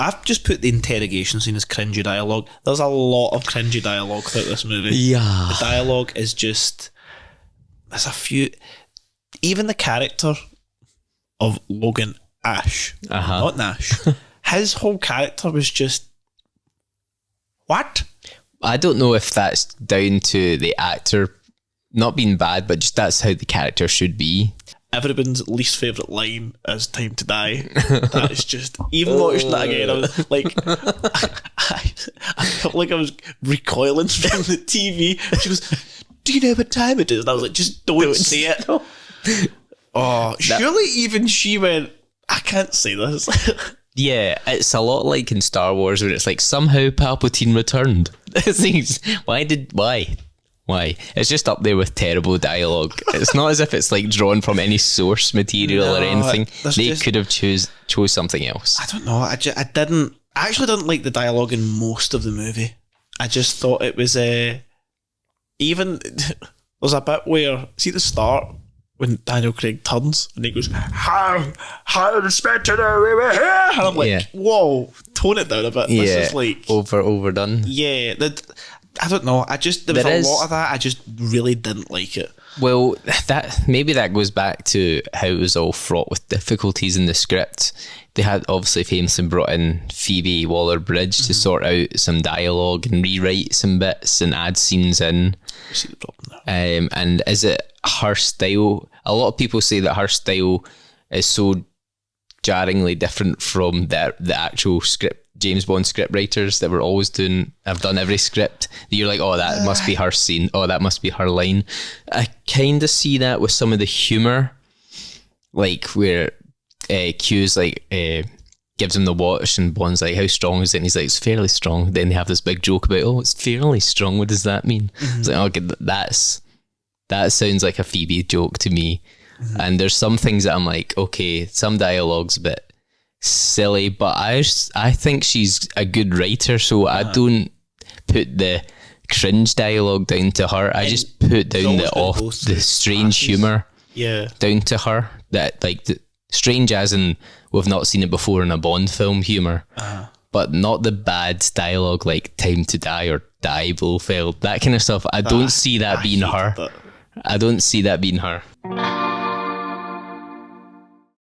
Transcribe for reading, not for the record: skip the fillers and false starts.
I've just put the interrogation scene as cringy dialogue. There's a lot of cringy dialogue throughout this movie. Yeah. The dialogue is just... There's a few... Even the character of Logan Ash, not Nash, his whole character was just... What? I don't know if that's down to the actor not being bad, but just that's how the character should be. Everyone's least favourite line is "Time to die." That is just, even watching that again, I was like, I felt like I was recoiling from the TV. She goes, "Do you know what time it is?" And I was like, "Just don't say it." Oh, surely even she went, "I can't say this." Yeah, it's a lot like in Star Wars where it's like somehow Palpatine returned. Why? It's just up there with terrible dialogue. It's not as if it's like drawn from any source material or anything. They could have chose something else. I don't know. I actually didn't like the dialogue in most of the movie. I just thought it was even there's a bit where, see the start when Daniel Craig turns and he goes, how respected are we here? And I'm like, whoa, tone it down a bit. This is like overdone. Yeah, I don't know. There was a lot of that. I just really didn't like it. Well, that goes back to how it was all fraught with difficulties in the script. They had obviously famously brought in Phoebe Waller-Bridge to sort out some dialogue and rewrite some bits and add scenes in. I see the problem there. And is it her style? A lot of people say that her style is so jarringly different from the actual script. James Bond script writers that were always have done every script that you're like, oh, that must be her scene, oh, that must be her line. I kind of see that with some of the humour, like where Q's like gives him the watch and Bond's like, how strong is it? And he's like, it's fairly strong. Then they have this big joke about, oh, it's fairly strong, what does that mean? It's like, okay, that sounds like a Phoebe joke to me. And there's some things that I'm like, okay, some dialogue's a bit silly, but I think she's a good writer, so I don't put the cringe dialogue down to her. I just put down the strange humour down to her. That like the strange as in we've not seen it before in a Bond film humour, but not the bad dialogue like "Time to Die" or "Die Blofeld," that kind of stuff. I don't see that being her. I don't see that being her.